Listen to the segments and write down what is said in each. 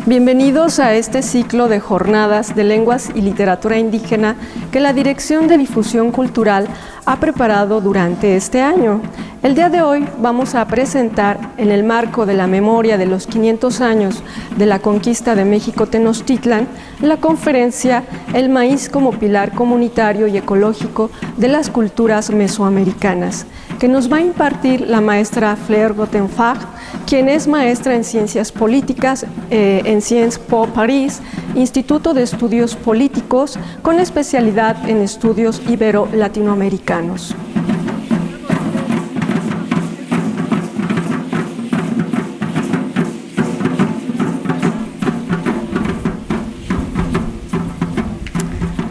Bienvenidos a este ciclo de jornadas de lenguas y literatura indígena que la Dirección de Difusión Cultural ha preparado durante este año. El día de hoy vamos a presentar, en el marco de la memoria de los 500 años de la conquista de México Tenochtitlan, la conferencia El maíz como pilar comunitario y ecológico de las culturas mesoamericanas, que nos va a impartir la maestra Fleur Gottenfach, quien es maestra en Ciencias Políticas en Sciences Po París, Instituto de Estudios Políticos, con especialidad en estudios ibero-latinoamericanos.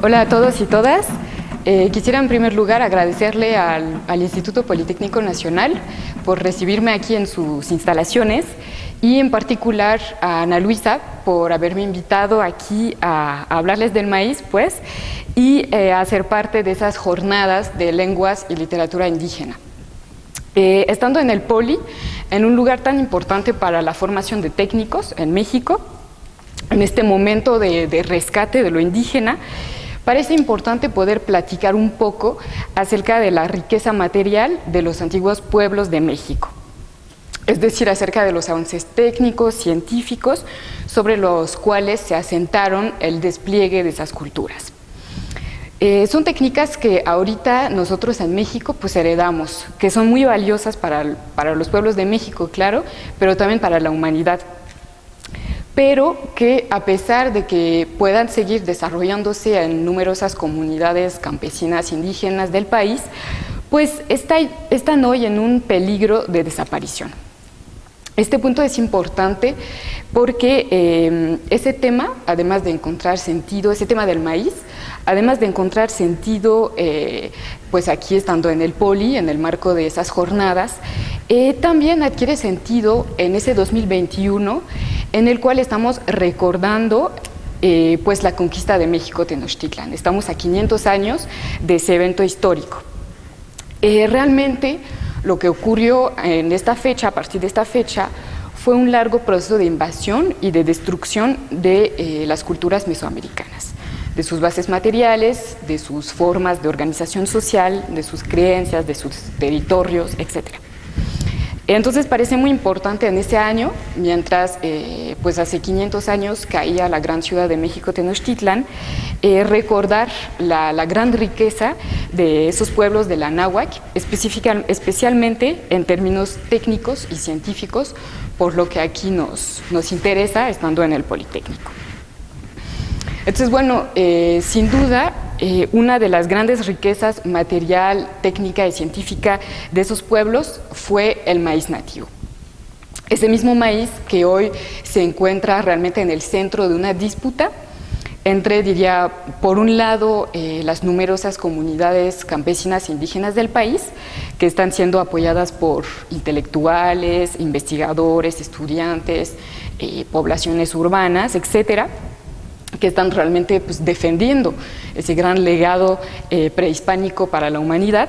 Hola a todos y todas. Quisiera en primer lugar agradecerle al Instituto Politécnico Nacional por recibirme aquí en sus instalaciones y en particular a Ana Luisa por haberme invitado aquí a hablarles del maíz, pues, y a ser parte de esas jornadas de lenguas y literatura indígena. Estando en el Poli, en un lugar tan importante para la formación de técnicos en México, en este momento de rescate de lo indígena, parece importante poder platicar un poco acerca de la riqueza material de los antiguos pueblos de México, es decir, acerca de los avances técnicos, científicos, sobre los cuales se asentaron el despliegue de esas culturas. Son técnicas que ahorita nosotros en México pues heredamos, que son muy valiosas para los pueblos de México, claro, pero también para la humanidad, pero que a pesar de que puedan seguir desarrollándose en numerosas comunidades campesinas indígenas del país, pues están hoy en un peligro de desaparición. Este punto es importante porque ese tema, además de encontrar sentido, ese tema del maíz, además de encontrar sentido, pues aquí estando en el Poli, en el marco de esas jornadas, también adquiere sentido en ese 2021, en el cual estamos recordando pues la conquista de México Tenochtitlan. Estamos a 500 años de ese evento histórico. Realmente lo que ocurrió en esta fecha, a partir de esta fecha, fue un largo proceso de invasión y de destrucción de las culturas mesoamericanas, de sus bases materiales, de sus formas de organización social, de sus creencias, de sus territorios, etc. Entonces parece muy importante en ese año, mientras pues hace 500 años caía la gran ciudad de México Tenochtitlan, recordar la gran riqueza de esos pueblos de la náhuatl, especialmente en términos técnicos y científicos, por lo que aquí nos interesa estando en el Politécnico. Entonces, bueno, sin duda, una de las grandes riquezas material, técnica y científica de esos pueblos fue el maíz nativo. Ese mismo maíz que hoy se encuentra realmente en el centro de una disputa entre, diría, por un lado, las numerosas comunidades campesinas e indígenas del país, que están siendo apoyadas por intelectuales, investigadores, estudiantes, poblaciones urbanas, etcétera, que están realmente pues, defendiendo ese gran legado prehispánico para la humanidad.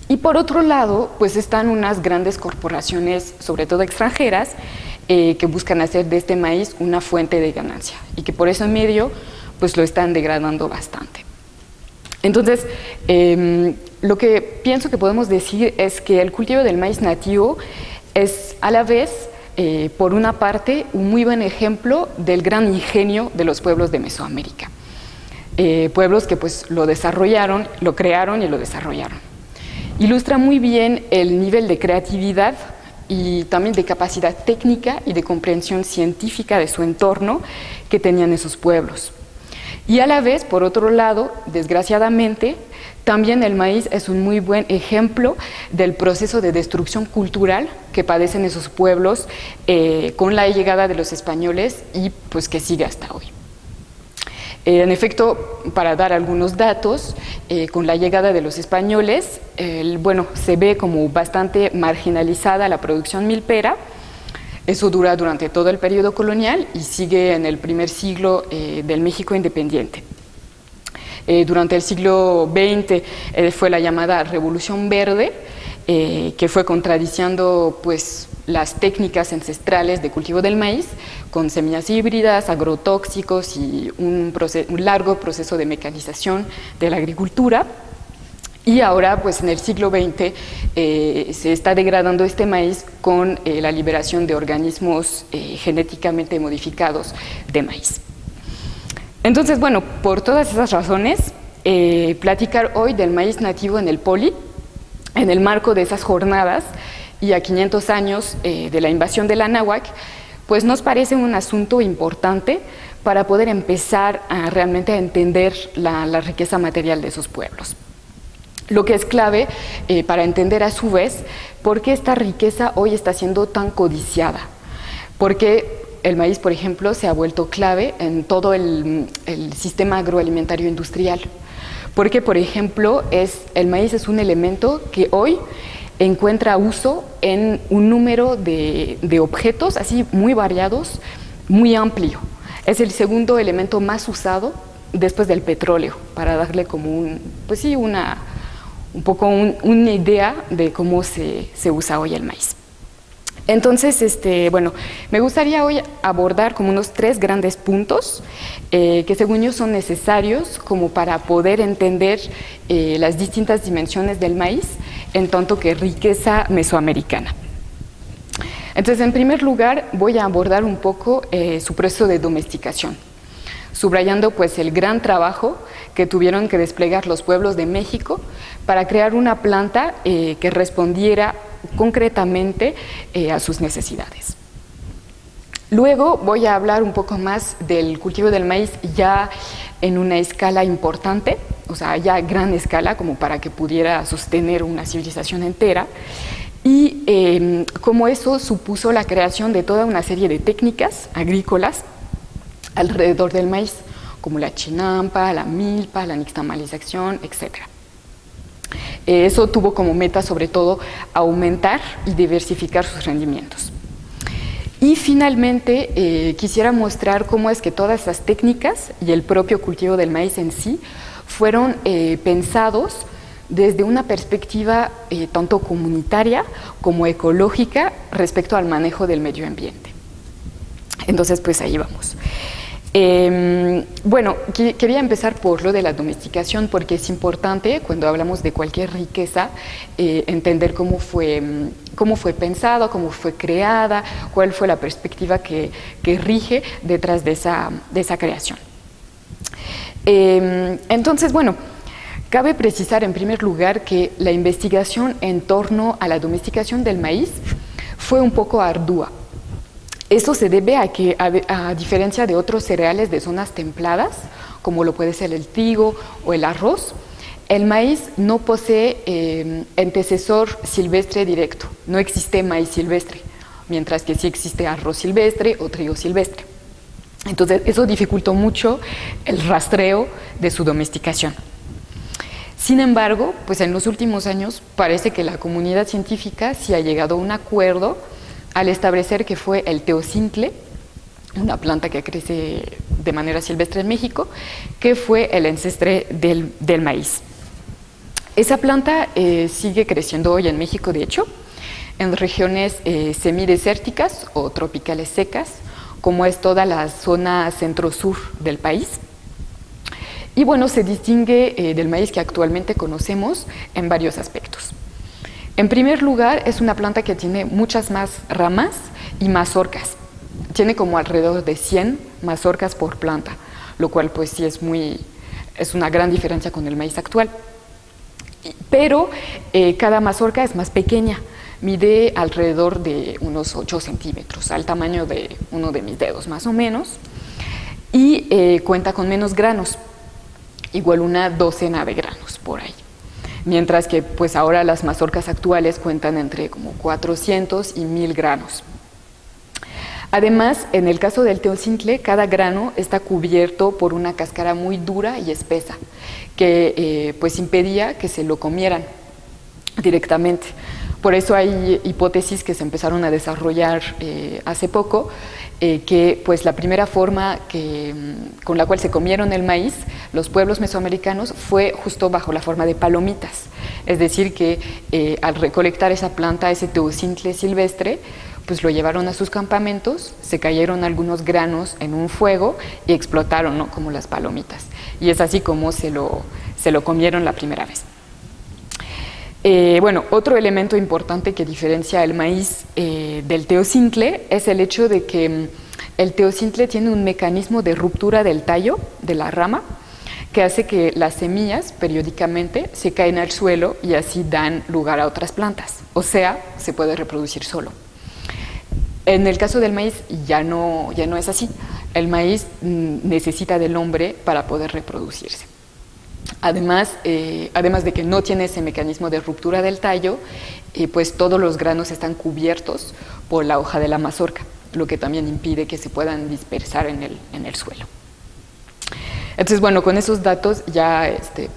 Y por otro lado, pues están unas grandes corporaciones, sobre todo extranjeras, que buscan hacer de este maíz una fuente de ganancia y que por eso en medio pues lo están degradando bastante. Entonces, lo que pienso que podemos decir es que el cultivo del maíz nativo es a la vez, por una parte, un muy buen ejemplo del gran ingenio de los pueblos de Mesoamérica. Pueblos que pues lo desarrollaron, lo crearon y lo desarrollaron. Ilustra muy bien el nivel de creatividad y también de capacidad técnica y de comprensión científica de su entorno que tenían esos pueblos. Y a la vez, por otro lado, desgraciadamente, también el maíz es un muy buen ejemplo del proceso de destrucción cultural que padecen esos pueblos con la llegada de los españoles y pues que sigue hasta hoy. En efecto, para dar algunos datos, con la llegada de los españoles, bueno, se ve como bastante marginalizada la producción milpera. Eso dura durante todo el periodo colonial y sigue en el primer siglo del México independiente. Durante el siglo XX fue la llamada Revolución Verde, que fue contradiciendo pues, las técnicas ancestrales de cultivo del maíz con semillas híbridas, agrotóxicos y un largo proceso de mecanización de la agricultura. Y ahora, pues en el siglo XX, se está degradando este maíz con la liberación de organismos genéticamente modificados de maíz. Entonces, bueno, por todas esas razones, platicar hoy del maíz nativo en el Poli, en el marco de esas jornadas y a 500 años de la invasión de la náhuatl, pues nos parece un asunto importante para poder empezar realmente a entender la riqueza material de esos pueblos. Lo que es clave para entender a su vez por qué esta riqueza hoy está siendo tan codiciada. Porque el maíz, por ejemplo, se ha vuelto clave en todo el sistema agroalimentario industrial. Porque, por ejemplo, el maíz es un elemento que hoy encuentra uso en un número de objetos así muy variados, muy amplio. Es el segundo elemento más usado después del petróleo, para darle como una idea de cómo se usa hoy el maíz. Entonces, bueno, me gustaría hoy abordar como unos 3 grandes puntos que según yo son necesarios como para poder entender las distintas dimensiones del maíz en tanto que riqueza mesoamericana. Entonces, en primer lugar, voy a abordar un poco su proceso de domesticación, subrayando pues el gran trabajo que tuvieron que desplegar los pueblos de México para crear una planta que respondiera concretamente a sus necesidades. Luego voy a hablar un poco más del cultivo del maíz ya en una escala importante, o sea, ya a gran escala, como para que pudiera sostener una civilización entera, y cómo eso supuso la creación de toda una serie de técnicas agrícolas alrededor del maíz, como la chinampa, la milpa, la nixtamalización, etc. Eso tuvo como meta, sobre todo, aumentar y diversificar sus rendimientos. Y finalmente, quisiera mostrar cómo es que todas esas técnicas y el propio cultivo del maíz en sí fueron pensados desde una perspectiva tanto comunitaria como ecológica respecto al manejo del medio ambiente. Entonces, pues ahí vamos. Bueno, quería empezar por lo de la domesticación porque es importante cuando hablamos de cualquier riqueza entender cómo fue pensada, cómo fue creada, cuál fue la perspectiva que rige detrás de esa creación. Entonces, bueno, cabe precisar en primer lugar que la investigación en torno a la domesticación del maíz fue un poco ardua. Esto se debe a que, a diferencia de otros cereales de zonas templadas, como lo puede ser el trigo o el arroz, el maíz no posee antecesor silvestre directo, no existe maíz silvestre, mientras que sí existe arroz silvestre o trigo silvestre. Entonces, eso dificultó mucho el rastreo de su domesticación. Sin embargo, pues en los últimos años parece que la comunidad científica sí ha llegado a un acuerdo al establecer que fue el teocintle, una planta que crece de manera silvestre en México, que fue el ancestre del maíz. Esa planta sigue creciendo hoy en México, de hecho, en regiones semidesérticas o tropicales secas, como es toda la zona centro-sur del país. Y bueno, se distingue del maíz que actualmente conocemos en varios aspectos. En primer lugar, es una planta que tiene muchas más ramas y mazorcas. Tiene como alrededor de 100 mazorcas por planta, lo cual pues sí es una gran diferencia con el maíz actual. Pero cada mazorca es más pequeña, mide alrededor de unos 8 centímetros, al tamaño de uno de mis dedos más o menos, y cuenta con menos granos, igual una docena de granos por ahí. Mientras que pues ahora las mazorcas actuales cuentan entre como 400 y 1000 granos. Además, en el caso del teocintle, cada grano está cubierto por una cáscara muy dura y espesa, que pues impedía que se lo comieran directamente. Por eso hay hipótesis que se empezaron a desarrollar hace poco, que pues la primera forma con la cual se comieron el maíz los pueblos mesoamericanos fue justo bajo la forma de palomitas. Es decir, que al recolectar esa planta, ese teocintle silvestre, pues lo llevaron a sus campamentos, se cayeron algunos granos en un fuego y explotaron, ¿no? Como las palomitas. Y es así como se lo comieron la primera vez. Bueno, otro elemento importante que diferencia el maíz del teocintle es el hecho de que el teocintle tiene un mecanismo de ruptura del tallo, de la rama, que hace que las semillas periódicamente se caen al suelo y así dan lugar a otras plantas. O sea, se puede reproducir solo. En el caso del maíz ya no es así. El maíz necesita del hombre para poder reproducirse. Además de que no tiene ese mecanismo de ruptura del tallo, pues todos los granos están cubiertos por la hoja de la mazorca, lo que también impide que se puedan dispersar en el suelo. Entonces, bueno, con esos datos ya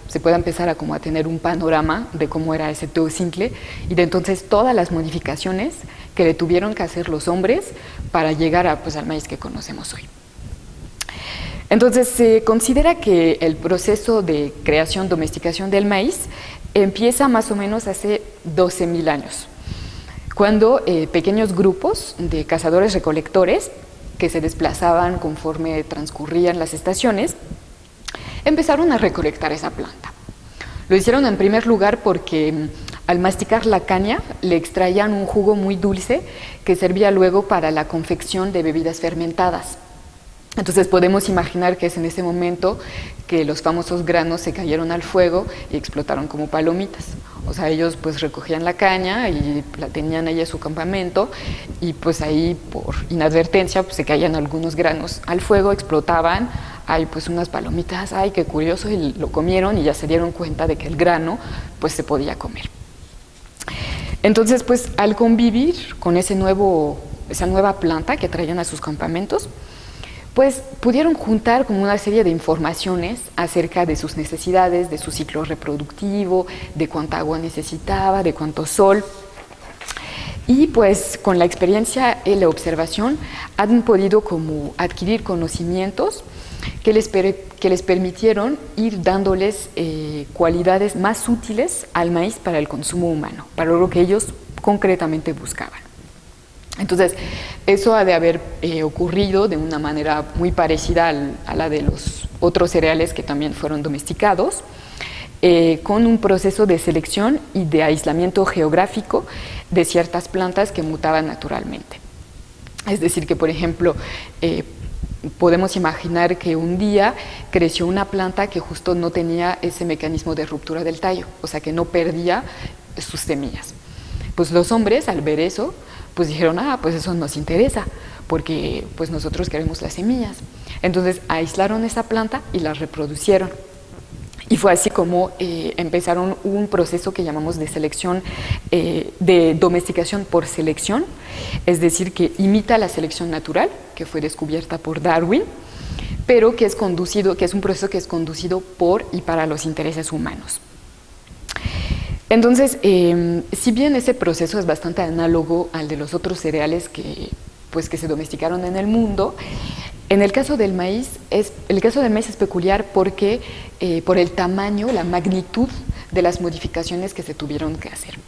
se puede empezar a tener un panorama de cómo era ese teocintle y de entonces todas las modificaciones que le tuvieron que hacer los hombres para llegar al maíz que conocemos hoy. Entonces, se considera que el proceso de creación, domesticación del maíz empieza más o menos hace 12.000 años, cuando pequeños grupos de cazadores-recolectores que se desplazaban conforme transcurrían las estaciones, empezaron a recolectar esa planta. Lo hicieron en primer lugar porque al masticar la caña le extraían un jugo muy dulce que servía luego para la confección de bebidas fermentadas. Entonces podemos imaginar que es en ese momento que los famosos granos se cayeron al fuego y explotaron como palomitas. O sea, ellos pues recogían la caña y la tenían ahí en su campamento y pues ahí por inadvertencia pues se caían algunos granos al fuego, explotaban, hay pues unas palomitas, ay qué curioso, y lo comieron y ya se dieron cuenta de que el grano pues se podía comer. Entonces pues al convivir con esa nueva planta que traían a sus campamentos, pues pudieron juntar como una serie de informaciones acerca de sus necesidades, de su ciclo reproductivo, de cuánta agua necesitaba, de cuánto sol. Y pues con la experiencia y la observación han podido como adquirir conocimientos que les permitieron ir dándoles cualidades más útiles al maíz para el consumo humano, para lo que ellos concretamente buscaban. Entonces, eso ha de haber ocurrido de una manera muy parecida a la de los otros cereales que también fueron domesticados, con un proceso de selección y de aislamiento geográfico de ciertas plantas que mutaban naturalmente. Es decir, que por ejemplo, podemos imaginar que un día creció una planta que justo no tenía ese mecanismo de ruptura del tallo, o sea que no perdía sus semillas. Pues los hombres al ver eso, pues dijeron, pues eso nos interesa, porque pues nosotros queremos las semillas. Entonces aislaron esa planta y la reproducieron. Y fue así como empezaron un proceso que llamamos de selección, de domesticación por selección, es decir, que imita la selección natural, que fue descubierta por Darwin, pero que es un proceso que es conducido por y para los intereses humanos. Entonces, si bien ese proceso es bastante análogo al de los otros cereales que se domesticaron en el mundo, en el caso del maíz es peculiar porque por el tamaño, la magnitud de las modificaciones que se tuvieron que hacer.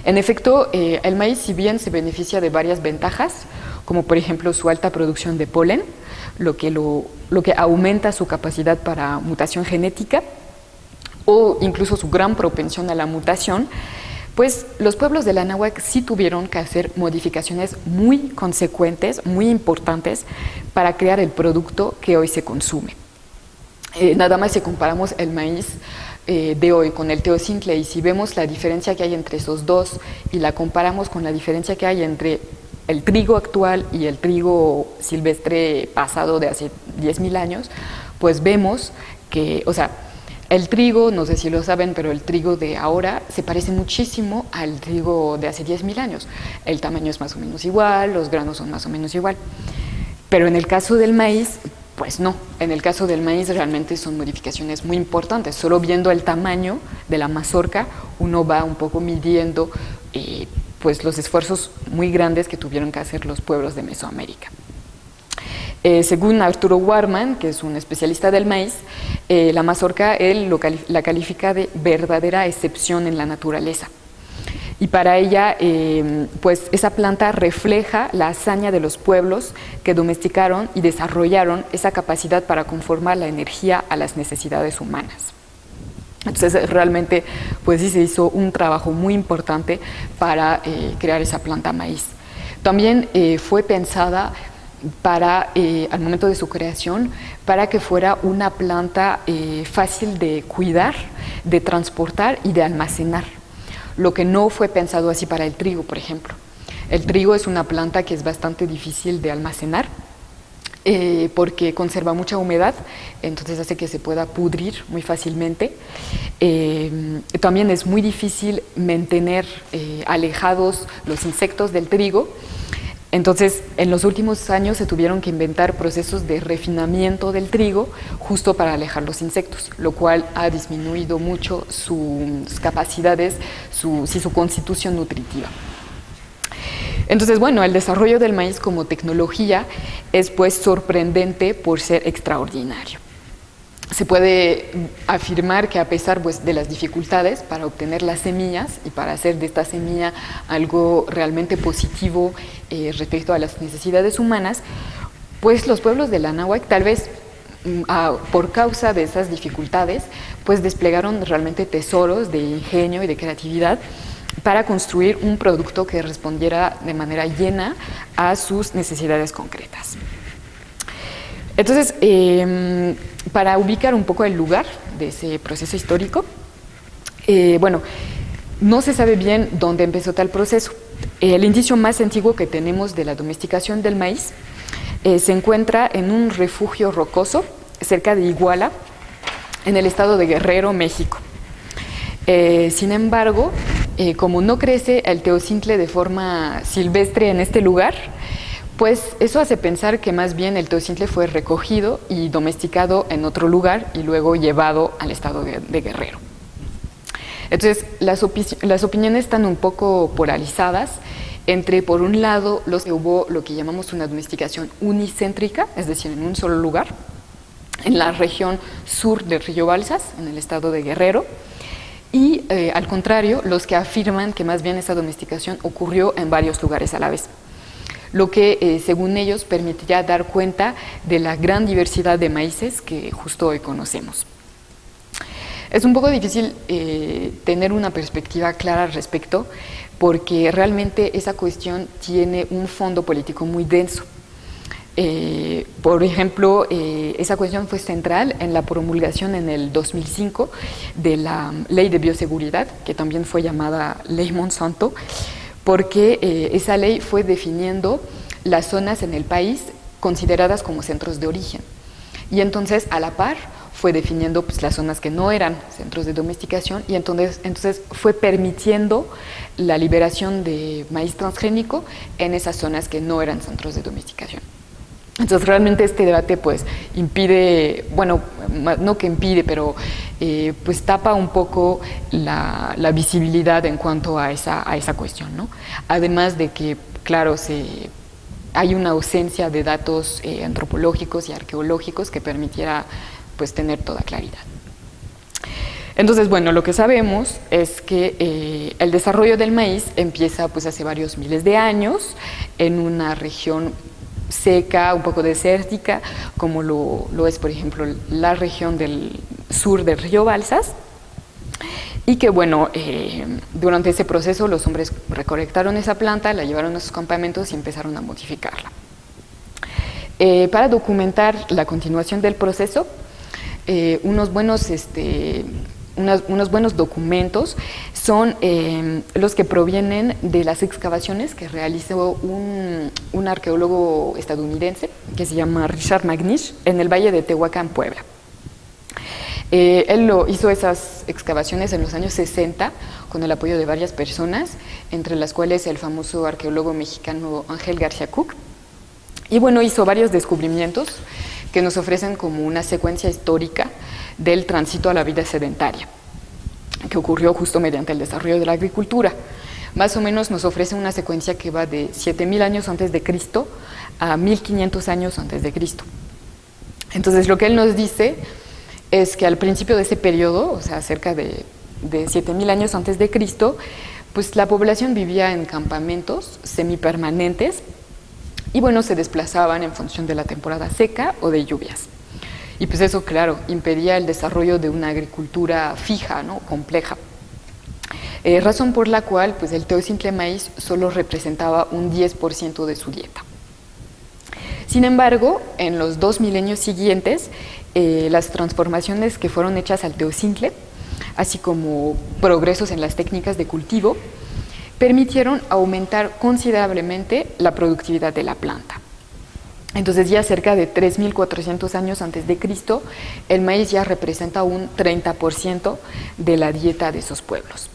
En efecto, el maíz, si bien se beneficia de varias ventajas, como por ejemplo su alta producción de polen, lo que aumenta su capacidad para mutación genética, o incluso su gran propensión a la mutación, pues los pueblos del Anáhuac sí tuvieron que hacer modificaciones muy consecuentes, muy importantes para crear el producto que hoy se consume. Nada más si comparamos el maíz de hoy con el teocintle y si vemos la diferencia que hay entre esos dos y la comparamos con la diferencia que hay entre el trigo actual y el trigo silvestre pasado de hace 10.000 años, pues vemos que, el trigo, no sé si lo saben, pero el trigo de ahora se parece muchísimo al trigo de hace 10.000 años. El tamaño es más o menos igual, los granos son más o menos igual. Pero en el caso del maíz, pues no. En el caso del maíz realmente son modificaciones muy importantes. Solo viendo el tamaño de la mazorca, uno va un poco midiendo pues los esfuerzos muy grandes que tuvieron que hacer los pueblos de Mesoamérica. Según Arturo Warman, que es un especialista del maíz, la mazorca él la califica de verdadera excepción en la naturaleza. Y para ella, pues esa planta refleja la hazaña de los pueblos que domesticaron y desarrollaron esa capacidad para conformar la energía a las necesidades humanas. Entonces realmente pues sí se hizo un trabajo muy importante para crear esa planta maíz. También fue pensada para, al momento de su creación, para que fuera una planta fácil de cuidar, de transportar y de almacenar, lo que no fue pensado así para el trigo, por ejemplo. El trigo es una planta que es bastante difícil de almacenar, porque conserva mucha humedad, entonces hace que se pueda pudrir muy fácilmente. También es muy difícil mantener alejados los insectos del trigo. Entonces, en los últimos años se tuvieron que inventar procesos de refinamiento del trigo justo para alejar los insectos, lo cual ha disminuido mucho sus capacidades, su constitución nutritiva. Entonces, bueno, el desarrollo del maíz como tecnología es pues sorprendente por ser extraordinario. Se puede afirmar que a pesar pues, de las dificultades para obtener las semillas y para hacer de esta semilla algo realmente positivo respecto a las necesidades humanas, pues los pueblos del Anáhuac tal vez por causa de esas dificultades pues desplegaron realmente tesoros de ingenio y de creatividad para construir un producto que respondiera de manera llena a sus necesidades concretas. Entonces, para ubicar un poco el lugar de ese proceso histórico, bueno, no se sabe bien dónde empezó tal proceso. El indicio más antiguo que tenemos de la domesticación del maíz se encuentra en un refugio rocoso cerca de Iguala, en el estado de Guerrero, México. Sin embargo, como no crece el teocintle de forma silvestre en este lugar, pues eso hace pensar que más bien el teocintle fue recogido y domesticado en otro lugar y luego llevado al estado de Guerrero. Entonces, las opiniones están un poco polarizadas entre, por un lado, hubo lo que llamamos una domesticación unicéntrica, es decir, en un solo lugar, en la región sur del río Balsas, en el estado de Guerrero, y al contrario, los que afirman que más bien esa domesticación ocurrió en varios lugares a la vez, lo que según ellos permitirá dar cuenta de la gran diversidad de maíces que justo hoy conocemos. Es un poco difícil tener una perspectiva clara al respecto porque realmente esa cuestión tiene un fondo político muy denso. Por ejemplo, esa cuestión fue central en la promulgación en el 2005 de la Ley de Bioseguridad, que también fue llamada Ley Monsanto, porque esa ley fue definiendo las zonas en el país consideradas como centros de origen. Y entonces, a la par, fue definiendo pues, las zonas que no eran centros de domesticación y entonces fue permitiendo la liberación de maíz transgénico en esas zonas que no eran centros de domesticación. Entonces realmente este debate pues impide, bueno, no que impide, pero pues tapa un poco la visibilidad en cuanto a esa cuestión, ¿no? Además de que, claro, hay una ausencia de datos antropológicos y arqueológicos que permitiera pues tener toda claridad. Entonces, bueno, lo que sabemos es que el desarrollo del maíz empieza pues hace varios miles de años en una región seca, un poco desértica, como lo es, por ejemplo, la región del sur del río Balsas, y que, bueno, durante ese proceso los hombres recolectaron esa planta, la llevaron a sus campamentos y empezaron a modificarla. Para documentar la continuación del proceso, unos buenos documentos son los que provienen de las excavaciones que realizó un arqueólogo estadounidense que se llama Richard McNish en el Valle de Tehuacán, Puebla. Él hizo esas excavaciones en los años 60 con el apoyo de varias personas, entre las cuales el famoso arqueólogo mexicano Ángel García Cook. Y bueno, hizo varios descubrimientos que nos ofrecen como una secuencia histórica del tránsito a la vida sedentaria, que ocurrió justo mediante el desarrollo de la agricultura. Más o menos nos ofrece una secuencia que va de 7.000 años antes de Cristo a 1.500 años antes de Cristo. Entonces, lo que él nos dice es que al principio de ese periodo, o sea, cerca de 7.000 años antes de Cristo, pues la población vivía en campamentos semipermanentes y bueno, se desplazaban en función de la temporada seca o de lluvias. Y pues eso, claro, impedía el desarrollo de una agricultura fija, ¿no? Compleja. Razón por la cual pues el teocintle maíz solo representaba un 10% de su dieta. Sin embargo, en los 2 milenios siguientes, las transformaciones que fueron hechas al teocintle, así como progresos en las técnicas de cultivo, permitieron aumentar considerablemente la productividad de la planta. Entonces ya cerca de 3.400 años antes de Cristo, el maíz ya representa un 30% de la dieta de esos pueblos.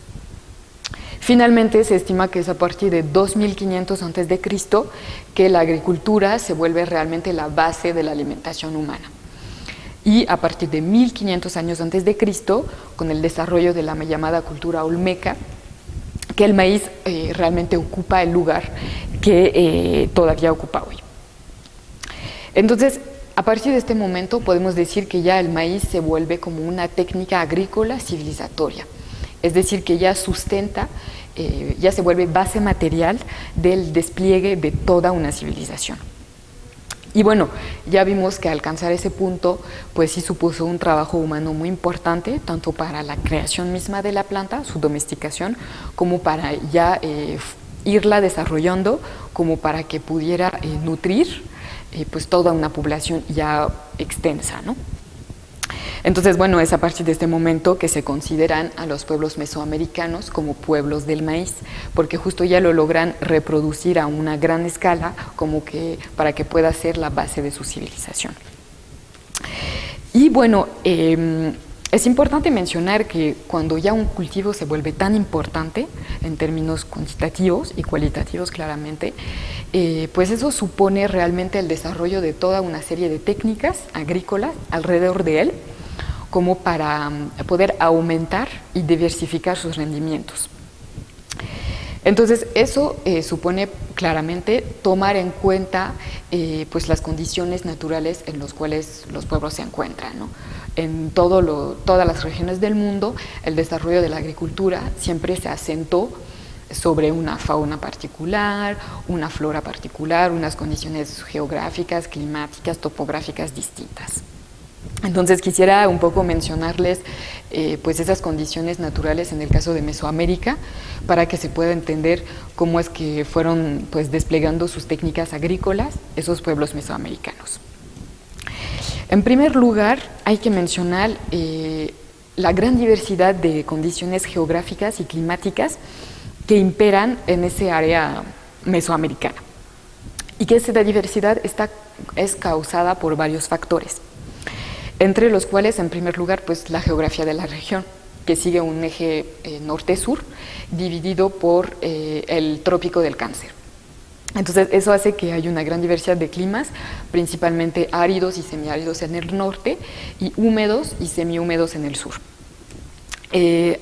Finalmente se estima que es a partir de 2.500 antes de Cristo que la agricultura se vuelve realmente la base de la alimentación humana. Y a partir de 1.500 años antes de Cristo, con el desarrollo de la llamada cultura olmeca, que el maíz realmente ocupa el lugar que todavía ocupa hoy. Entonces, a partir de este momento podemos decir que ya el maíz se vuelve como una técnica agrícola civilizatoria, es decir, que ya sustenta, ya se vuelve base material del despliegue de toda una civilización. Y bueno, ya vimos que alcanzar ese punto, pues sí supuso un trabajo humano muy importante, tanto para la creación misma de la planta, su domesticación, como para ya irla desarrollando, como para que pudiera nutrir pues toda una población ya extensa, ¿no? Entonces, bueno, es a partir de este momento que se consideran a los pueblos mesoamericanos como pueblos del maíz, porque justo ya lo logran reproducir a una gran escala como que para que pueda ser la base de su civilización. Y bueno, es importante mencionar que cuando ya un cultivo se vuelve tan importante en términos cuantitativos y cualitativos claramente, pues eso supone realmente el desarrollo de toda una serie de técnicas agrícolas alrededor de él, como para poder aumentar y diversificar sus rendimientos. Entonces, eso supone claramente tomar en cuenta pues las condiciones naturales en las cuales los pueblos se encuentran, ¿no? En todas las regiones del mundo, el desarrollo de la agricultura siempre se asentó sobre una fauna particular, una flora particular, unas condiciones geográficas, climáticas, topográficas distintas. Entonces quisiera un poco mencionarles pues esas condiciones naturales en el caso de Mesoamérica para que se pueda entender cómo es que fueron pues desplegando sus técnicas agrícolas esos pueblos mesoamericanos. En primer lugar, hay que mencionar la gran diversidad de condiciones geográficas y climáticas que imperan en ese área mesoamericana y que esa diversidad es causada por varios factores, entre los cuales, en primer lugar, pues la geografía de la región, que sigue un eje norte-sur dividido por el trópico del Cáncer. Entonces, eso hace que haya una gran diversidad de climas, principalmente áridos y semiáridos en el norte y húmedos y semihúmedos en el sur.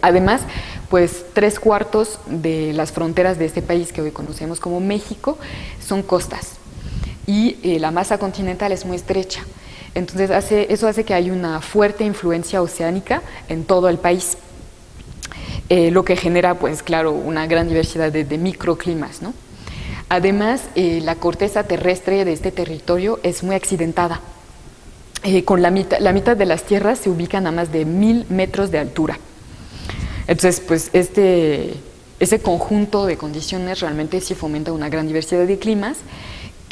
Además, pues 3/4 de las fronteras de este país que hoy conocemos como México son costas y la masa continental es muy estrecha. Entonces, eso hace que haya una fuerte influencia oceánica en todo el país, lo que genera, pues claro, una gran diversidad de microclimas, ¿no? Además, la corteza terrestre de este territorio es muy accidentada. Con la mitad de las tierras se ubican a más de 1.000 metros de altura. Entonces, pues ese conjunto de condiciones realmente sí fomenta una gran diversidad de climas,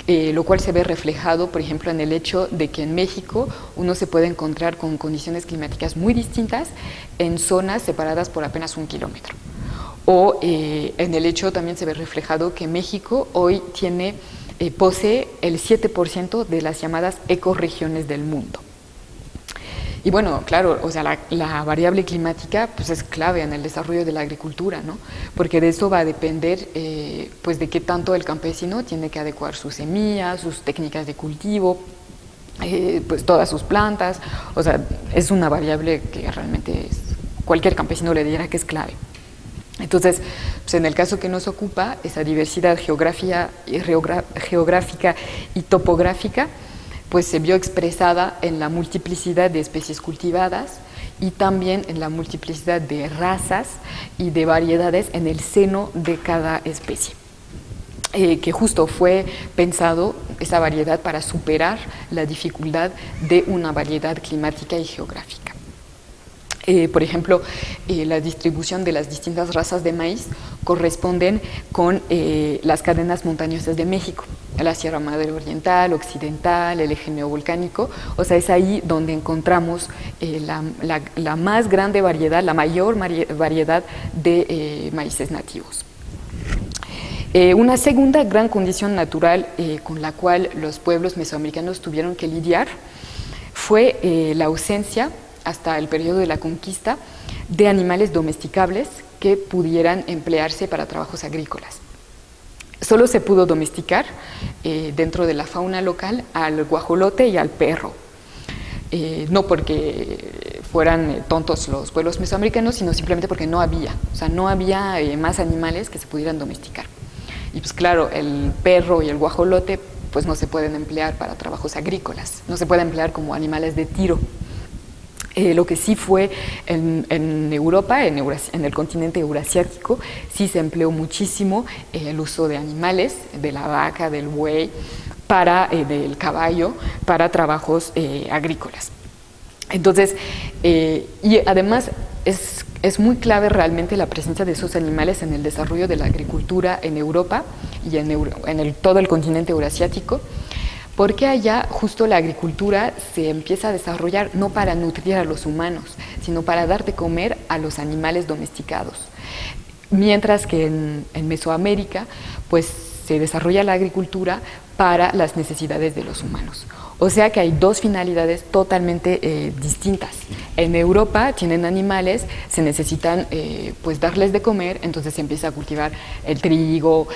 lo cual se ve reflejado, por ejemplo, en el hecho de que en México uno se puede encontrar con condiciones climáticas muy distintas en zonas separadas por apenas 1 kilómetro. O en el hecho también se ve reflejado que México hoy posee el 7% de las llamadas ecorregiones del mundo. Y bueno, claro, o sea, la variable climática pues es clave en el desarrollo de la agricultura, ¿no? Porque de eso va a depender pues de qué tanto el campesino tiene que adecuar sus semillas, sus técnicas de cultivo, pues todas sus plantas. O sea, es una variable que realmente cualquier campesino le dirá que es clave. Entonces, pues en el caso que nos ocupa, esa diversidad geográfica y topográfica, pues se vio expresada en la multiplicidad de especies cultivadas y también en la multiplicidad de razas y de variedades en el seno de cada especie. Que justo fue pensado esa variedad para superar la dificultad de una variedad climática y geográfica. Por ejemplo, la distribución de las distintas razas de maíz corresponden con las cadenas montañosas de México, la Sierra Madre Oriental, Occidental, el eje neovolcánico. O sea, es ahí donde encontramos la más grande variedad, la mayor variedad de maíces nativos. Una segunda gran condición natural con la cual los pueblos mesoamericanos tuvieron que lidiar fue la ausencia, hasta el periodo de la conquista, de animales domesticables que pudieran emplearse para trabajos agrícolas. Solo se pudo domesticar dentro de la fauna local al guajolote y al perro. No porque fueran tontos los pueblos mesoamericanos, sino simplemente porque no había, o sea, no había más animales que se pudieran domesticar. Y pues claro, el perro y el guajolote pues no se pueden emplear para trabajos agrícolas, no se pueden emplear como animales de tiro. Lo que sí fue en Europa, en el continente eurasiático, sí se empleó muchísimo el uso de animales, de la vaca, del buey, del caballo, para trabajos agrícolas. Entonces, y además es muy clave realmente la presencia de esos animales en el desarrollo de la agricultura en Europa y en todo el continente eurasiático, porque allá justo la agricultura se empieza a desarrollar no para nutrir a los humanos, sino para dar de comer a los animales domesticados. Mientras que en Mesoamérica pues se desarrolla la agricultura para las necesidades de los humanos. O sea que hay dos finalidades totalmente distintas. En Europa tienen animales, se necesitan pues darles de comer, entonces se empieza a cultivar el trigo,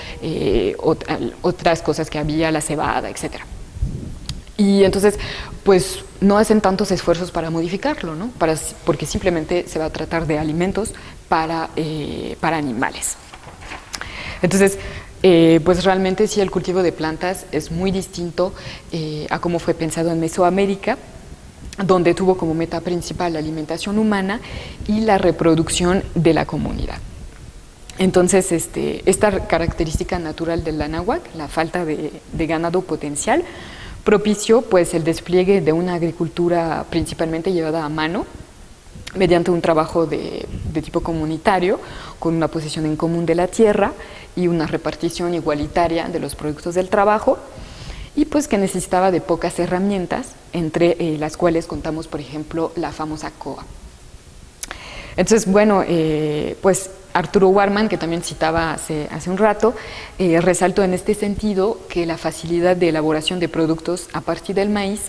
otras cosas que había, la cebada, etcétera. Y entonces, pues no hacen tantos esfuerzos para modificarlo, ¿no? Porque simplemente se va a tratar de alimentos para animales. Entonces, pues realmente sí, el cultivo de plantas es muy distinto a cómo fue pensado en Mesoamérica, donde tuvo como meta principal la alimentación humana y la reproducción de la comunidad. Entonces, esta característica natural del náhuatl, la falta de ganado potencial, propició pues el despliegue de una agricultura principalmente llevada a mano mediante un trabajo de tipo comunitario, con una posesión en común de la tierra y una repartición igualitaria de los productos del trabajo, y pues que necesitaba de pocas herramientas, entre las cuales contamos, por ejemplo, la famosa coa. Entonces, bueno, pues Arturo Warman, que también citaba hace un rato, resaltó en este sentido que la facilidad de elaboración de productos a partir del maíz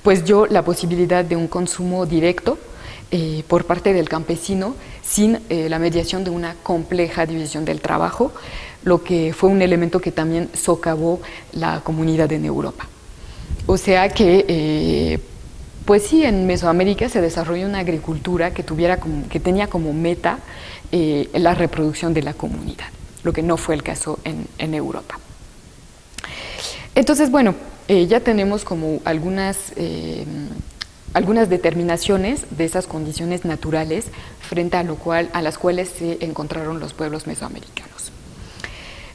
pues dio la posibilidad de un consumo directo por parte del campesino sin la mediación de una compleja división del trabajo, lo que fue un elemento que también socavó la comunidad en Europa. O sea que pues sí, en Mesoamérica se desarrolló una agricultura que tenía como meta la reproducción de la comunidad, lo que no fue el caso en Europa. Entonces, bueno, ya tenemos como algunas determinaciones de esas condiciones naturales frente a las cuales se encontraron los pueblos mesoamericanos.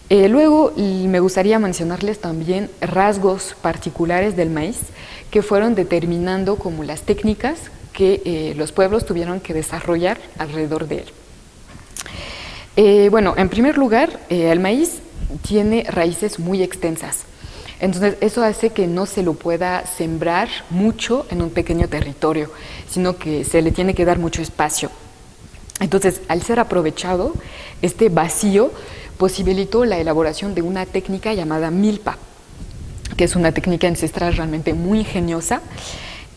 Luego me gustaría mencionarles también rasgos particulares del maíz que fueron determinando como las técnicas que los pueblos tuvieron que desarrollar alrededor de él. Bueno, en primer lugar, el maíz tiene raíces muy extensas, entonces eso hace que no se lo pueda sembrar mucho en un pequeño territorio, sino que se le tiene que dar mucho espacio. Entonces, al ser aprovechado, este vacío posibilitó la elaboración de una técnica llamada milpa, que es una técnica ancestral realmente muy ingeniosa,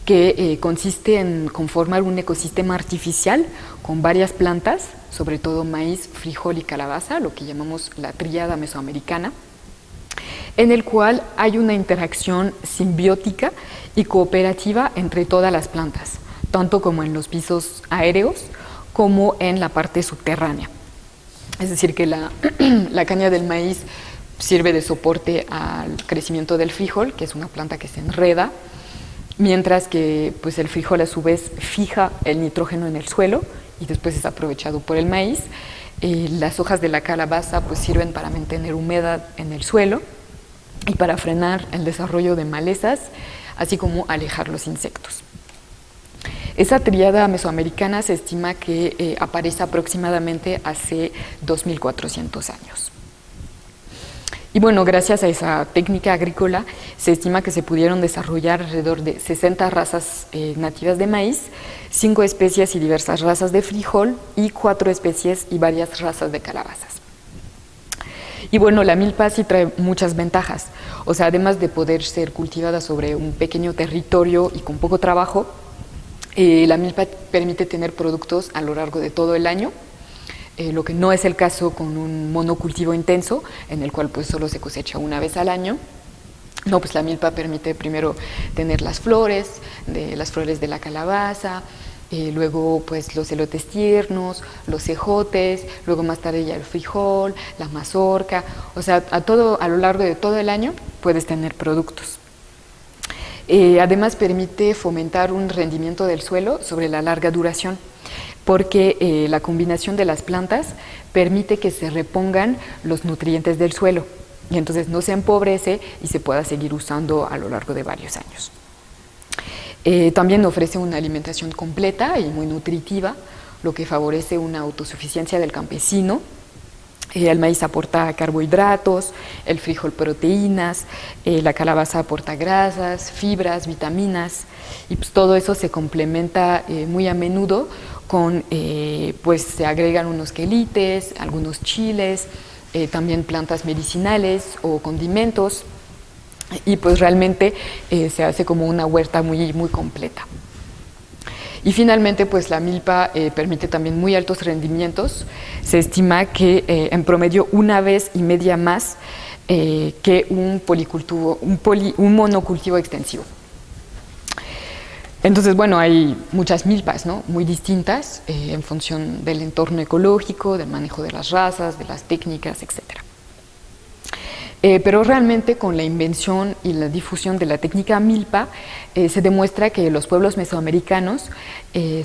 que consiste en conformar un ecosistema artificial con varias plantas, sobre todo maíz, frijol y calabaza, lo que llamamos la tríada mesoamericana, en el cual hay una interacción simbiótica y cooperativa entre todas las plantas, tanto como en los pisos aéreos como en la parte subterránea. Es decir, que la caña del maíz sirve de soporte al crecimiento del frijol, que es una planta que se enreda mientras que pues, el frijol a su vez fija el nitrógeno en el suelo y después es aprovechado por el maíz. Las hojas de la calabaza pues, sirven para mantener humedad en el suelo y para frenar el desarrollo de malezas, así como alejar los insectos. Esa tríada mesoamericana se estima que aparece aproximadamente hace 2.400 años. Y bueno, gracias a esa técnica agrícola se estima que se pudieron desarrollar alrededor de 60 razas nativas de maíz, 5 especies y diversas razas de frijol y 4 especies y varias razas de calabazas. Y bueno, la milpa sí trae muchas ventajas, o sea, además de poder ser cultivada sobre un pequeño territorio y con poco trabajo, la milpa permite tener productos a lo largo de todo el año, lo que no es el caso con un monocultivo intenso, en el cual pues solo se cosecha una vez al año. No, pues la milpa permite primero tener las flores de la calabaza, luego pues los elotes tiernos, los ejotes, luego más tarde ya el frijol, la mazorca, o sea, a lo largo de todo el año puedes tener productos. Además permite fomentar un rendimiento del suelo sobre la larga duración, porque la combinación de las plantas permite que se repongan los nutrientes del suelo y entonces no se empobrece y se pueda seguir usando a lo largo de varios años. También ofrece una alimentación completa y muy nutritiva, lo que favorece una autosuficiencia del campesino. El maíz aporta carbohidratos, el frijol proteínas, la calabaza aporta grasas, fibras, vitaminas, y pues todo eso se complementa muy a menudo con, pues se agregan unos quelites, algunos chiles, también plantas medicinales o condimentos, y pues realmente se hace como una huerta muy, muy completa. Y finalmente, pues la milpa permite también muy altos rendimientos. Se estima que en promedio 1,5 veces más que un monocultivo extensivo. Entonces, bueno, hay muchas milpas, ¿no? Muy distintas en función del entorno ecológico, del manejo de las razas, de las técnicas, etcétera. Pero realmente con la invención y la difusión de la técnica milpa se demuestra que los pueblos mesoamericanos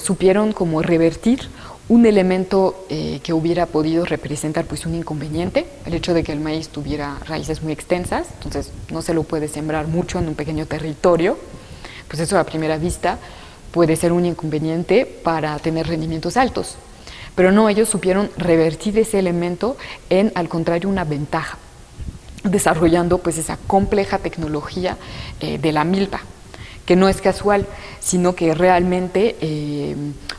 supieron como revertir un elemento que hubiera podido representar pues un inconveniente, el hecho de que el maíz tuviera raíces muy extensas, entonces no se lo puede sembrar mucho en un pequeño territorio, pues eso a primera vista puede ser un inconveniente para tener rendimientos altos, pero no, ellos supieron revertir ese elemento en, al contrario, una ventaja, desarrollando pues esa compleja tecnología de la milpa, que no es casual, sino que realmente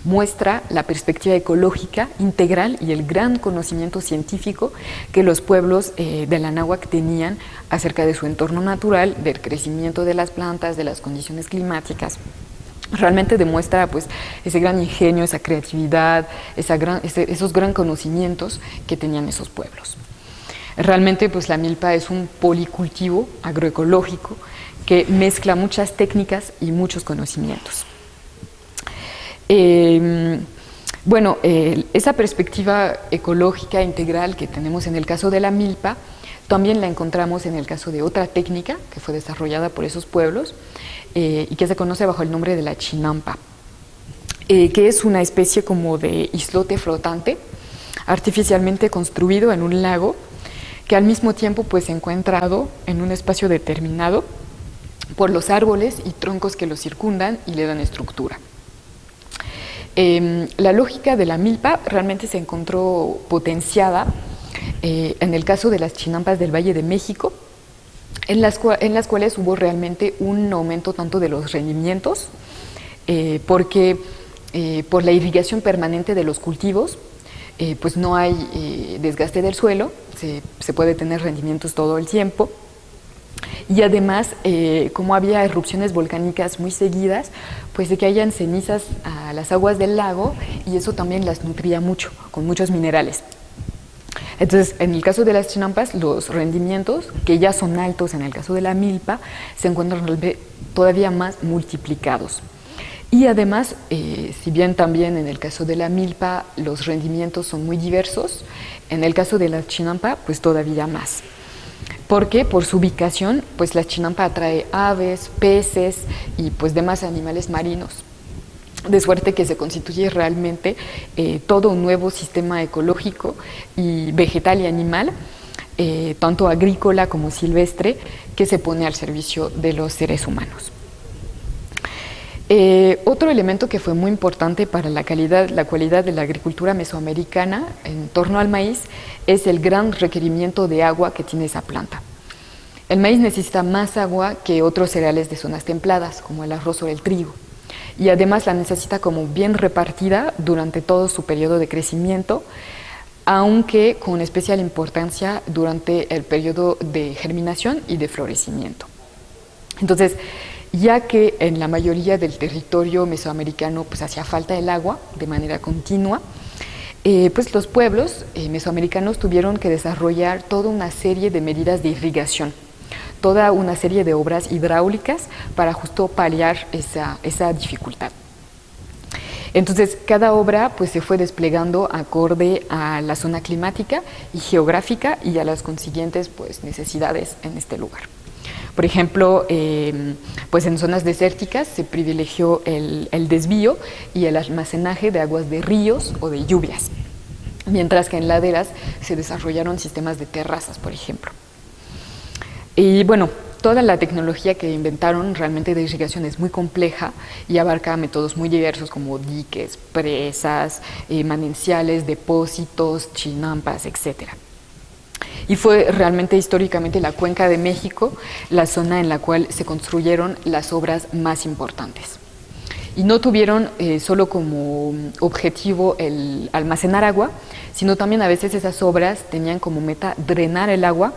muestra la perspectiva ecológica integral y el gran conocimiento científico que los pueblos de la náhuatl tenían acerca de su entorno natural, del crecimiento de las plantas, de las condiciones climáticas. Realmente demuestra pues ese gran ingenio, esa creatividad, esos gran conocimientos que tenían esos pueblos. Realmente pues la milpa es un policultivo agroecológico que mezcla muchas técnicas y muchos conocimientos. Bueno, esa perspectiva ecológica integral que tenemos en el caso de la milpa, también la encontramos en el caso de otra técnica que fue desarrollada por esos pueblos y que se conoce bajo el nombre de la chinampa, que es una especie como de islote flotante artificialmente construido en un lago que al mismo tiempo pues encuadrado en un espacio determinado por los árboles y troncos que lo circundan y le dan estructura. La lógica de la milpa realmente se encontró potenciada en el caso de las chinampas del Valle de México, en las cuales hubo realmente un aumento tanto de los rendimientos, porque por la irrigación permanente de los cultivos, pues no hay desgaste del suelo, se puede tener rendimientos todo el tiempo. Y además, como había erupciones volcánicas muy seguidas, pues de que hayan cenizas a las aguas del lago y eso también las nutría mucho, con muchos minerales. Entonces, en el caso de las chinampas, los rendimientos, que ya son altos en el caso de la milpa, se encuentran todavía más multiplicados. Y además, si bien también en el caso de la milpa los rendimientos son muy diversos, en el caso de la chinampa, pues todavía más. porque por su ubicación, pues la Chinampa atrae aves, peces y pues demás animales marinos. De suerte que se constituye realmente todo un nuevo sistema ecológico y vegetal y animal, tanto agrícola como silvestre, que se pone al servicio de los seres humanos. Otro elemento que fue muy importante para la cualidad de la agricultura mesoamericana en torno al maíz es el gran requerimiento de agua que tiene esa planta. El maíz necesita más agua que otros cereales de zonas templadas, como el arroz o el trigo, y además la necesita como bien repartida durante todo su periodo de crecimiento, aunque con especial importancia durante el periodo de germinación y de florecimiento. Entonces, ya que en la mayoría del territorio mesoamericano pues hacía falta el agua de manera continua, pues los pueblos mesoamericanos tuvieron que desarrollar toda una serie de medidas de irrigación, toda una serie de obras hidráulicas para justo paliar esa dificultad. Entonces, cada obra pues, se fue desplegando acorde a la zona climática y geográfica y a las consiguientes pues, necesidades en este lugar. Por ejemplo, pues en zonas desérticas se privilegió el desvío y el almacenaje de aguas de ríos o de lluvias, mientras que en laderas se desarrollaron sistemas de terrazas, por ejemplo. Y bueno, toda la tecnología que inventaron realmente de irrigación es muy compleja y abarca métodos muy diversos como diques, presas, manantiales, depósitos, chinampas, etcétera. Y fue realmente históricamente la Cuenca de México la zona en la cual se construyeron las obras más importantes. Y no tuvieron solo como objetivo el almacenar agua, sino también a veces esas obras tenían como meta drenar el agua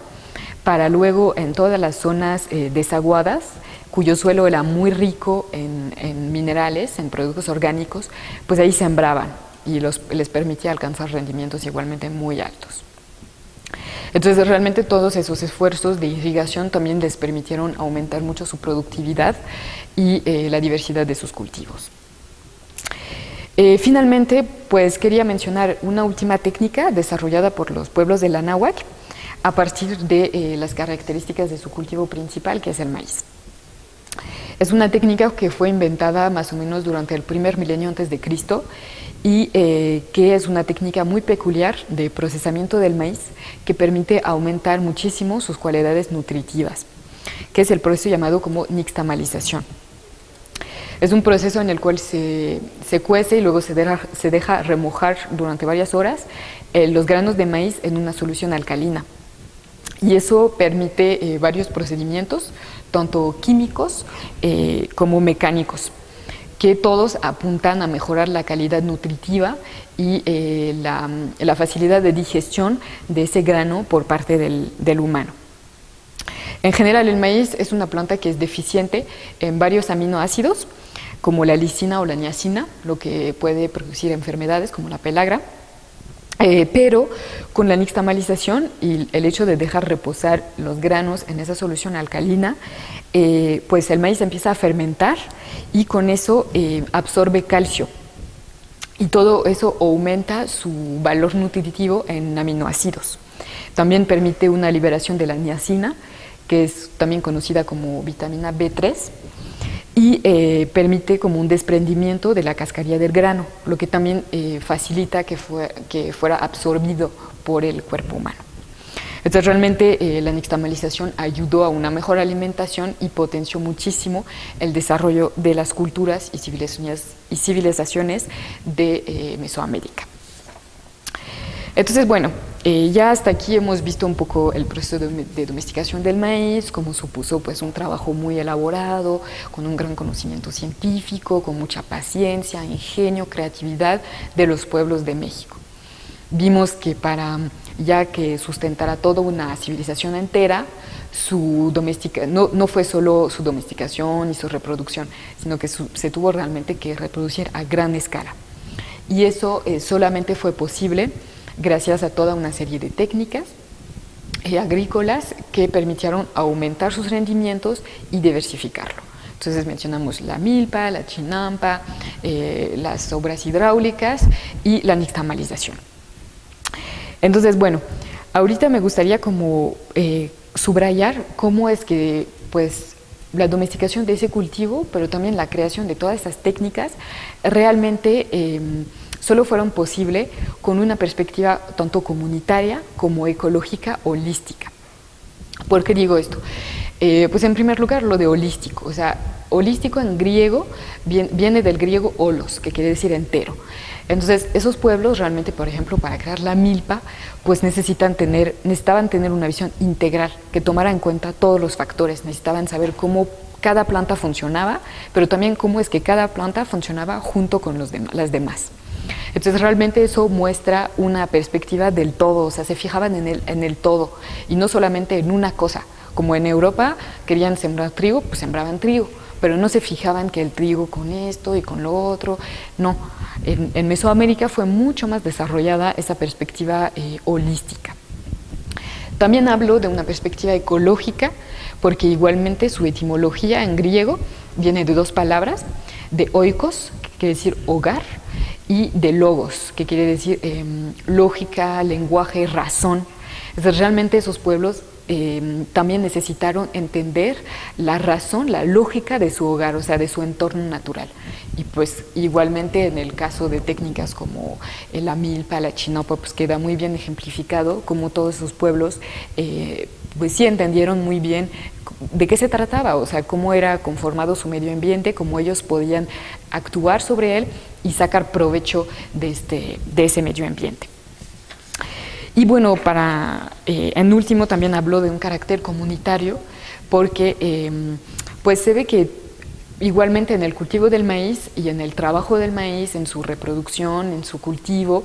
para luego en todas las zonas desaguadas, cuyo suelo era muy rico en minerales, en productos orgánicos, pues ahí sembraban y les permitía alcanzar rendimientos igualmente muy altos. Entonces realmente todos esos esfuerzos de irrigación también les permitieron aumentar mucho su productividad y la diversidad de sus cultivos. Finalmente, pues quería mencionar una última técnica desarrollada por los pueblos de la Náhuatl a partir de las características de su cultivo principal, que es el maíz. Es una técnica que fue inventada más o menos durante el primer milenio antes de Cristo y que es una técnica muy peculiar de procesamiento del maíz que permite aumentar muchísimo sus cualidades nutritivas, que es el proceso llamado como nixtamalización. Es un proceso en el cual se cuece y luego se deja remojar durante varias horas los granos de maíz en una solución alcalina. Y eso permite varios procedimientos, tanto químicos como mecánicos, que todos apuntan a mejorar la calidad nutritiva y la facilidad de digestión de ese grano por parte del humano. En general, el maíz es una planta que es deficiente en varios aminoácidos, como la lisina o la niacina, lo que puede producir enfermedades como la pelagra. Pero con la nixtamalización y el hecho de dejar reposar los granos en esa solución alcalina, pues el maíz empieza a fermentar y con eso absorbe calcio. Y todo eso aumenta su valor nutritivo en aminoácidos. También permite una liberación de la niacina, que es también conocida como vitamina B3, y permite como un desprendimiento de la cascarilla del grano, lo que también facilita que fuera absorbido por el cuerpo humano. Entonces realmente la nixtamalización ayudó a una mejor alimentación y potenció muchísimo el desarrollo de las culturas y civilizaciones de Mesoamérica. Entonces, bueno, ya hasta aquí hemos visto un poco el proceso de domesticación del maíz, cómo supuso pues, un trabajo muy elaborado, con un gran conocimiento científico, con mucha paciencia, ingenio, creatividad de los pueblos de México. Vimos que ya que sustentara toda una civilización entera, no fue solo su domesticación y su reproducción, sino que se tuvo realmente que reproducir a gran escala. Y eso solamente fue posible gracias a toda una serie de técnicas agrícolas que permitieron aumentar sus rendimientos y diversificarlo. Entonces mencionamos la milpa, la chinampa, las obras hidráulicas y la nixtamalización. Entonces, bueno, ahorita me gustaría como subrayar cómo es que pues, la domesticación de ese cultivo, pero también la creación de todas esas técnicas, realmente solo fueron posible con una perspectiva tanto comunitaria como ecológica, holística. ¿Por qué digo esto? Pues en primer lugar lo de holístico, o sea, holístico en griego viene del griego holos, que quiere decir entero. Entonces, esos pueblos realmente, por ejemplo, para crear la milpa, pues necesitaban tener una visión integral, que tomara en cuenta todos los factores, necesitaban saber cómo cada planta funcionaba, pero también cómo es que cada planta funcionaba junto con las demás. Entonces realmente eso muestra una perspectiva del todo, o sea, se fijaban en el todo y no solamente en una cosa. Como en Europa querían sembrar trigo, pues sembraban trigo, pero no se fijaban que el trigo con esto y con lo otro, no. En Mesoamérica fue mucho más desarrollada esa perspectiva holística. También hablo de una perspectiva ecológica, porque igualmente su etimología en griego viene de dos palabras, de oikos, que quiere decir hogar, y de logos, que quiere decir lógica, lenguaje, razón. Entonces realmente esos pueblos también necesitaron entender la razón, la lógica de su hogar, o sea, de su entorno natural. Y pues igualmente en el caso de técnicas como la milpa, la chinopa, pues queda muy bien ejemplificado cómo todos esos pueblos pues sí entendieron muy bien de qué se trataba, o sea, cómo era conformado su medio ambiente, cómo ellos podían actuar sobre él y sacar provecho de ese medio ambiente. Y bueno, en último también habló de un carácter comunitario, porque pues se ve que igualmente en el cultivo del maíz y en el trabajo del maíz, en su reproducción, en su cultivo,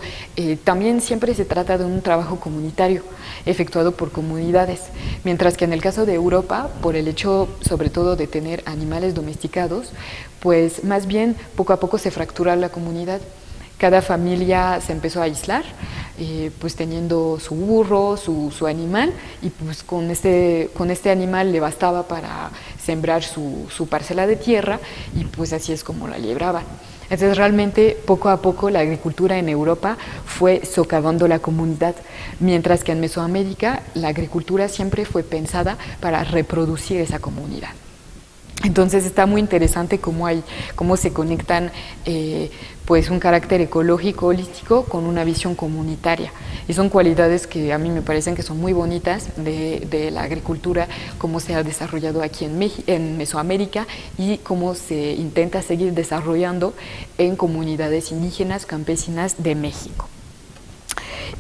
también siempre se trata de un trabajo comunitario efectuado por comunidades, mientras que en el caso de Europa, por el hecho sobre todo de tener animales domesticados, pues más bien poco a poco se fractura la comunidad. Cada familia se empezó a aislar, pues teniendo su burro, su animal, y pues con este animal le bastaba para sembrar su parcela de tierra, y pues así es como la libraban. Entonces realmente poco a poco la agricultura en Europa fue socavando la comunidad, mientras que en Mesoamérica la agricultura siempre fue pensada para reproducir esa comunidad. Entonces está muy interesante cómo se conectan pues un carácter ecológico, holístico, con una visión comunitaria. Y son cualidades que a mí me parecen que son muy bonitas de la agricultura, cómo se ha desarrollado aquí en Mesoamérica y cómo se intenta seguir desarrollando en comunidades indígenas, campesinas de México.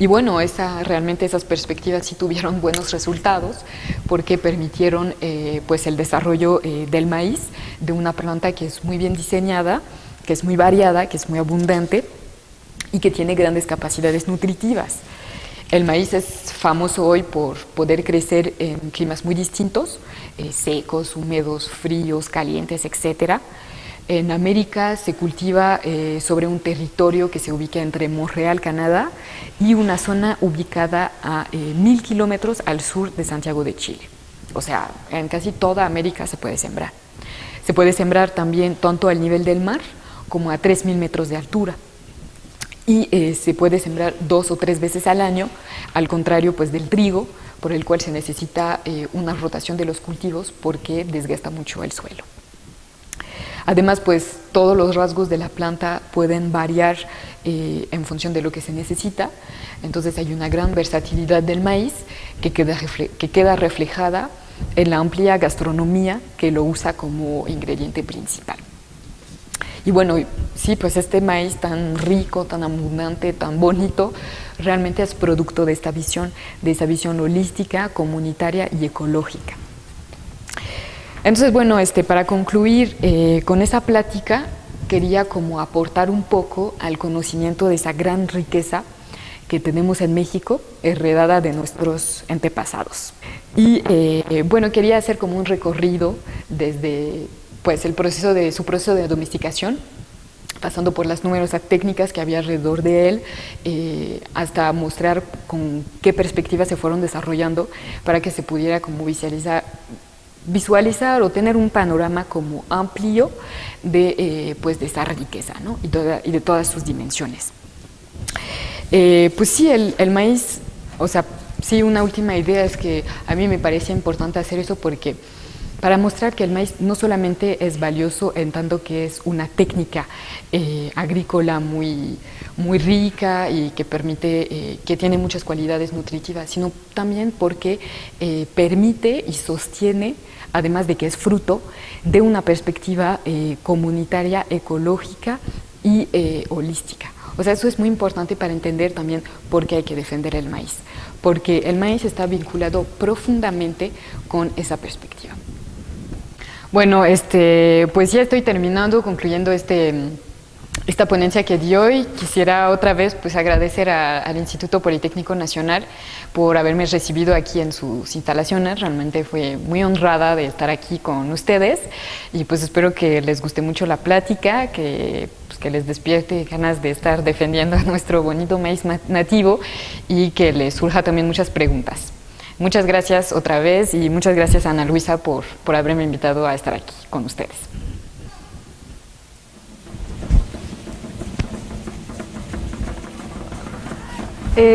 Y bueno, realmente esas perspectivas sí tuvieron buenos resultados porque permitieron pues el desarrollo del maíz, de una planta que es muy bien diseñada, que es muy variada, que es muy abundante y que tiene grandes capacidades nutritivas. El maíz es famoso hoy por poder crecer en climas muy distintos, secos, húmedos, fríos, calientes, etc. En América se cultiva sobre un territorio que se ubica entre Montreal, Canadá, y una zona ubicada a 1000 kilómetros al sur de Santiago de Chile. O sea, en casi toda América se puede sembrar. Se puede sembrar también tanto al nivel del mar como a 3000 metros de altura. Y se puede sembrar 2 o 3 veces al año, al contrario pues del trigo, por el cual se necesita una rotación de los cultivos porque desgasta mucho el suelo. Además, pues todos los rasgos de la planta pueden variar en función de lo que se necesita. Entonces hay una gran versatilidad del maíz que queda reflejada en la amplia gastronomía que lo usa como ingrediente principal. Y bueno, sí, pues este maíz tan rico, tan abundante, tan bonito, realmente es producto de esa visión holística, comunitaria y ecológica. Entonces, bueno, para concluir con esa plática, quería como aportar un poco al conocimiento de esa gran riqueza que tenemos en México, heredada de nuestros antepasados. Y bueno, quería hacer como un recorrido desde pues, su proceso de domesticación, pasando por las numerosas técnicas que había alrededor de él, hasta mostrar con qué perspectivas se fueron desarrollando para que se pudiera como visualizar o tener un panorama como amplio de esa riqueza, ¿no? y de todas sus dimensiones. Pues sí, el maíz, o sea, Sí, una última idea es que a mí me parece importante hacer eso porque para mostrar que el maíz no solamente es valioso en tanto que es una técnica agrícola muy rica y que permite, que tiene muchas cualidades nutritivas, sino también porque permite y sostiene, además de que es fruto, de una perspectiva comunitaria, ecológica y holística. O sea, eso es muy importante para entender también por qué hay que defender el maíz, porque el maíz está vinculado profundamente con esa perspectiva. Bueno, pues ya estoy terminando, concluyendo esta ponencia que di hoy. Quisiera otra vez pues agradecer al Instituto Politécnico Nacional por haberme recibido aquí en sus instalaciones. Realmente fue muy honrada de estar aquí con ustedes y pues espero que les guste mucho la plática, que les despierte ganas de estar defendiendo a nuestro bonito maíz nativo y que les surja también muchas preguntas. Muchas gracias otra vez y muchas gracias a Ana Luisa por haberme invitado a estar aquí con ustedes.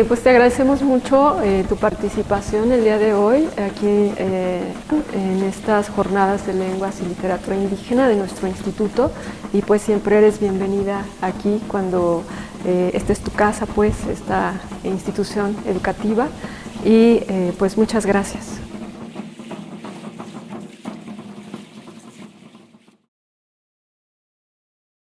Pues te agradecemos mucho tu participación el día de hoy aquí en estas jornadas de lenguas y literatura indígena de nuestro instituto, y pues siempre eres bienvenida aquí cuando esta es tu casa, pues esta institución educativa, y pues muchas gracias.